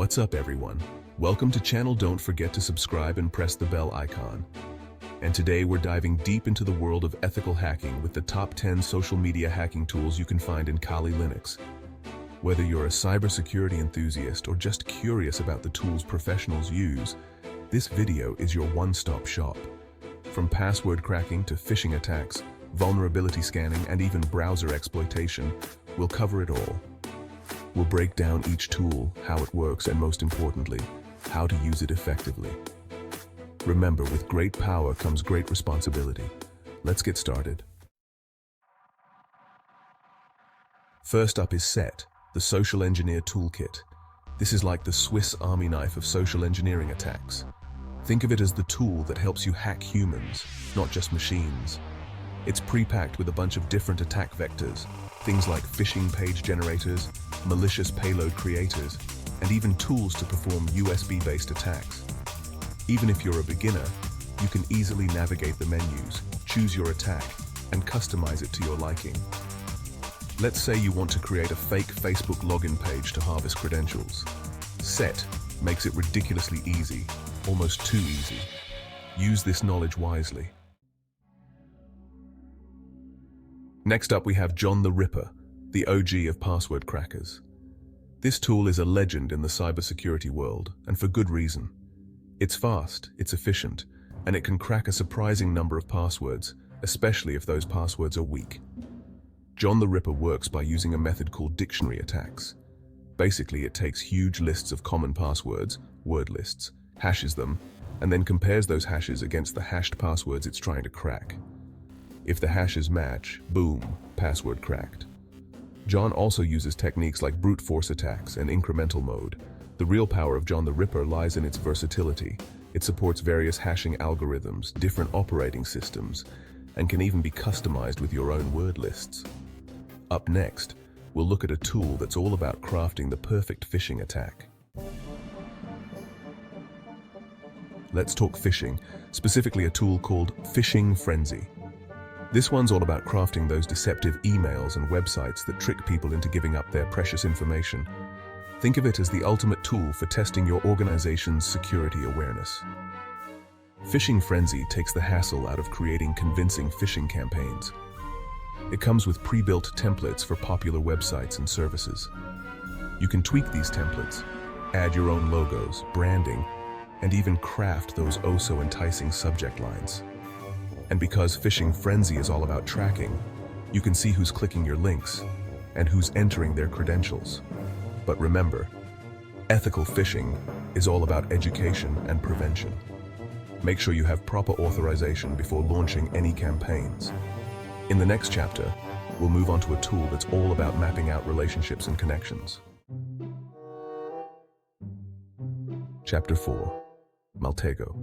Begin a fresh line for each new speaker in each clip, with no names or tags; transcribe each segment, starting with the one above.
What's up, everyone? Welcome to channel. Don't forget to subscribe and press the bell icon. And today we're diving deep into the world of ethical hacking with the top 10 social media hacking tools you can find in Kali Linux. Whether you're a cybersecurity enthusiast or just curious about the tools professionals use, this video is your one-stop shop. From password cracking to phishing attacks, vulnerability scanning, and even browser exploitation, we'll cover it all. We'll break down each tool, how it works, and most importantly, how to use it effectively. Remember, with great power comes great responsibility. Let's get started. First up is SET, the Social Engineer Toolkit. This is like the Swiss Army knife of social engineering attacks. Think of it as the tool that helps you hack humans, not just machines. It's pre-packed with a bunch of different attack vectors, things like phishing page generators, malicious payload creators, and even tools to perform USB-based attacks. Even if you're a beginner, you can easily navigate the menus, choose your attack, and customize it to your liking. Let's say you want to create a fake Facebook login page to harvest credentials. SET makes it ridiculously easy, almost too easy. Use this knowledge wisely. Next up we have John the Ripper, the OG of password crackers. This tool is a legend in the cybersecurity world, and for good reason. It's fast, it's efficient, and it can crack a surprising number of passwords, especially if those passwords are weak. John the Ripper works by using a method called dictionary attacks. Basically, it takes huge lists of common passwords, word lists, hashes them, and then compares those hashes against the hashed passwords it's trying to crack. If the hashes match, boom, password cracked. John also uses techniques like brute force attacks and incremental mode. The real power of John the Ripper lies in its versatility. It supports various hashing algorithms, different operating systems, and can even be customized with your own word lists. Up next, we'll look at a tool that's all about crafting the perfect phishing attack. Let's talk phishing, specifically a tool called Phishing Frenzy. This one's all about crafting those deceptive emails and websites that trick people into giving up their precious information. Think of it as the ultimate tool for testing your organization's security awareness. Phishing Frenzy takes the hassle out of creating convincing phishing campaigns. It comes with pre-built templates for popular websites and services. You can tweak these templates, add your own logos, branding, and even craft those oh-so-enticing subject lines. And because Phishing Frenzy is all about tracking, you can see who's clicking your links and who's entering their credentials. But remember, ethical phishing is all about education and prevention. Make sure you have proper authorization before launching any campaigns. In the next chapter, we'll move on to a tool that's all about mapping out relationships and connections. Chapter 4. Maltego.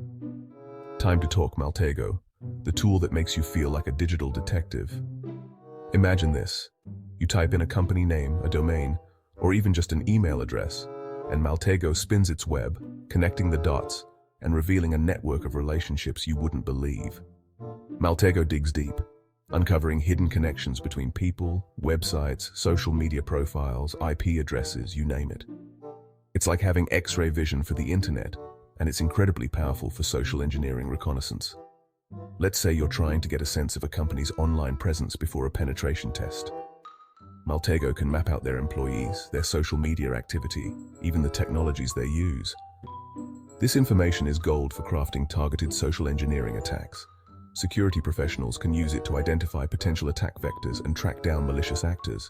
Time to talk Maltego, the tool that makes you feel like a digital detective. Imagine this. You type in a company name, a domain, or even just an email address, and Maltego spins its web, connecting the dots and revealing a network of relationships you wouldn't believe. Maltego digs deep, uncovering hidden connections between people, websites, social media profiles, IP addresses, you name it. It's like having X-ray vision for the internet, and it's incredibly powerful for social engineering reconnaissance. Let's say you're trying to get a sense of a company's online presence before a penetration test. Maltego can map out their employees, their social media activity, even the technologies they use. This information is gold for crafting targeted social engineering attacks. Security professionals can use it to identify potential attack vectors and track down malicious actors.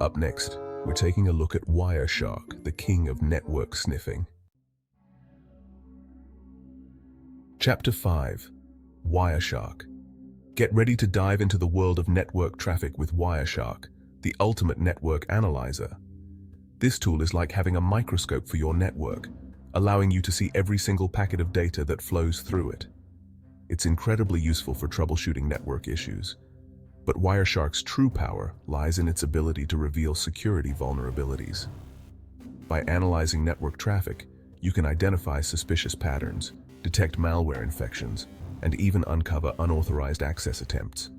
Up next, we're taking a look at Wireshark, the king of network sniffing. Chapter 5. Wireshark. Get ready to dive into the world of network traffic with Wireshark, the ultimate network analyzer. This tool is like having a microscope for your network, allowing you to see every single packet of data that flows through it. It's incredibly useful for troubleshooting network issues. But Wireshark's true power lies in its ability to reveal security vulnerabilities. By analyzing network traffic, you can identify suspicious patterns, detect malware infections, and even uncover unauthorized access attempts.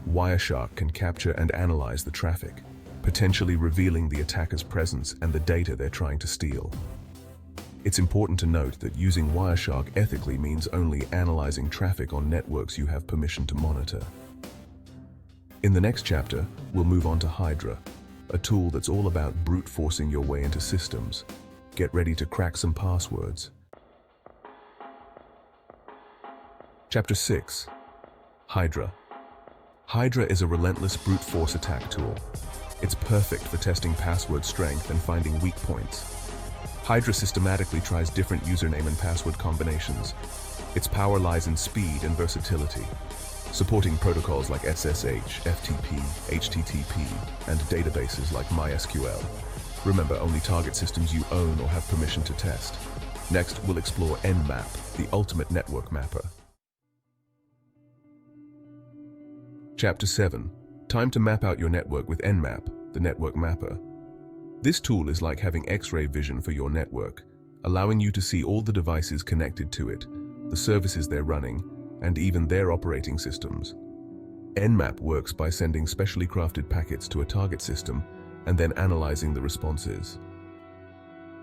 Wireshark can capture and analyze the traffic, potentially revealing the attacker's presence and the data they're trying to steal. It's important to note that using Wireshark ethically means only analyzing traffic on networks you have permission to monitor. In the next chapter, we'll move on to Hydra, a tool that's all about brute forcing your way into systems. Get ready to crack some passwords. Chapter 6. Hydra. Hydra is a relentless brute force attack tool. It's perfect for testing password strength and finding weak points. Hydra systematically tries different username and password combinations. Its power lies in speed and versatility, supporting protocols like SSH, FTP, HTTP, and databases like MySQL. Remember, only target systems you own or have permission to test. Next, we'll explore Nmap, the ultimate network mapper. Chapter 7. Time to map out your network with Nmap, the network mapper. This tool is like having X-ray vision for your network, allowing you to see all the devices connected to it, the services they're running, and even their operating systems. Nmap works by sending specially crafted packets to a target system and then analyzing the responses.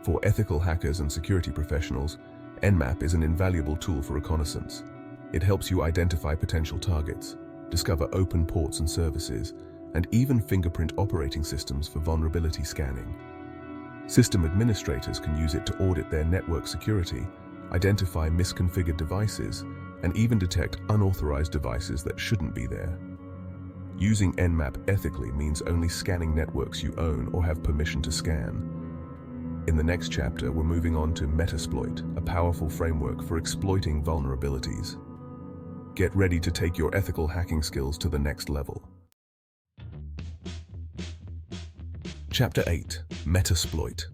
For ethical hackers and security professionals, Nmap is an invaluable tool for reconnaissance. It helps you identify potential targets, discover open ports and services, and even fingerprint operating systems for vulnerability scanning. System administrators can use it to audit their network security, identify misconfigured devices, and even detect unauthorized devices that shouldn't be there. Using Nmap ethically means only scanning networks you own or have permission to scan. In the next chapter, we're moving on to Metasploit, a powerful framework for exploiting vulnerabilities. Get ready to take your ethical hacking skills to the next level. Chapter 8. Metasploit.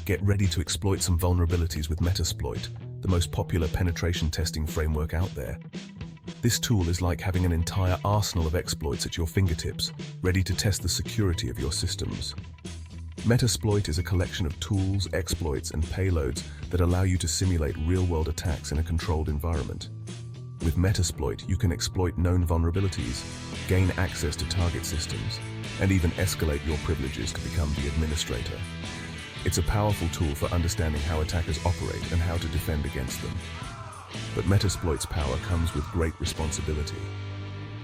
Get ready to exploit some vulnerabilities with Metasploit, the most popular penetration testing framework out there. This tool is like having an entire arsenal of exploits at your fingertips, ready to test the security of your systems. Metasploit is a collection of tools, exploits, and payloads that allow you to simulate real-world attacks in a controlled environment. With Metasploit, you can exploit known vulnerabilities, gain access to target systems, and even escalate your privileges to become the administrator. It's a powerful tool for understanding how attackers operate and how to defend against them. But Metasploit's power comes with great responsibility.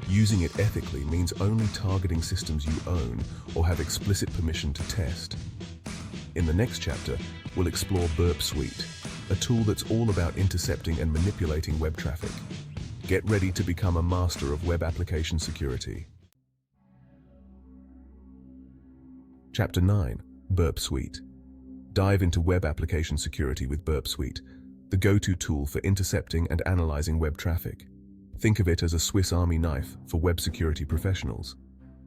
Using it ethically means only targeting systems you own or have explicit permission to test. In the next chapter, we'll explore Burp Suite, a tool that's all about intercepting and manipulating web traffic. Get ready to become a master of web application security. Chapter 9. Burp Suite. Dive into web application security with Burp Suite, the go-to tool for intercepting and analyzing web traffic. Think of it as a Swiss Army knife for web security professionals.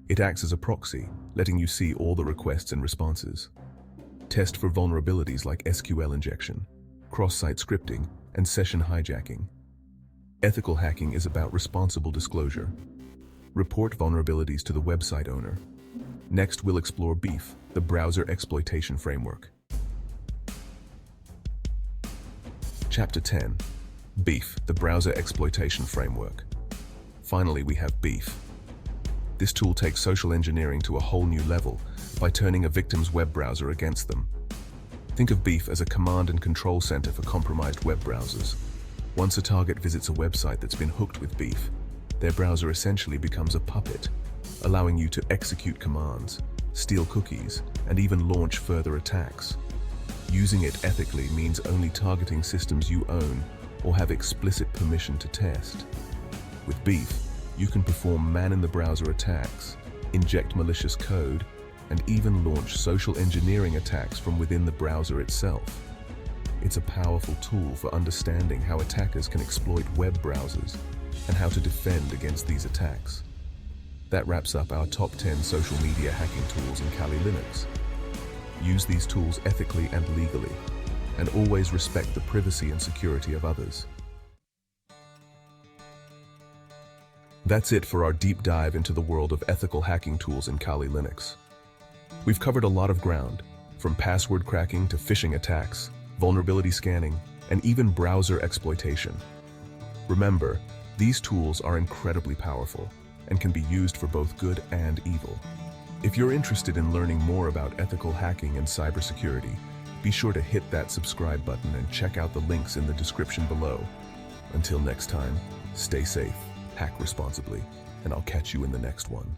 It acts as a proxy, letting you see all the requests and responses. Test for vulnerabilities like SQL injection, cross-site scripting, and session hijacking. Ethical hacking is about responsible disclosure. Report vulnerabilities to the website owner. Next, we'll explore Beef, the browser exploitation framework. Chapter 10. Beef, the browser exploitation framework. Finally, we have Beef. This tool takes social engineering to a whole new level by turning a victim's web browser against them. Think of Beef as a command and control center for compromised web browsers. Once a target visits a website that's been hooked with Beef, their browser essentially becomes a puppet, allowing you to execute commands, steal cookies, and even launch further attacks. Using it ethically means only targeting systems you own or have explicit permission to test. With Beef, you can perform man-in-the-browser attacks, inject malicious code, and even launch social engineering attacks from within the browser itself. It's a powerful tool for understanding how attackers can exploit web browsers and how to defend against these attacks. That wraps up our top 10 social media hacking tools in Kali Linux. Use these tools ethically and legally, and always respect the privacy and security of others. That's it for our deep dive into the world of ethical hacking tools in Kali Linux. We've covered a lot of ground, from password cracking to phishing attacks, vulnerability scanning, and even browser exploitation. Remember, these tools are incredibly powerful and can be used for both good and evil. If you're interested in learning more about ethical hacking and cybersecurity, be sure to hit that subscribe button and check out the links in the description below. Until next time, stay safe, hack responsibly, and I'll catch you in the next one.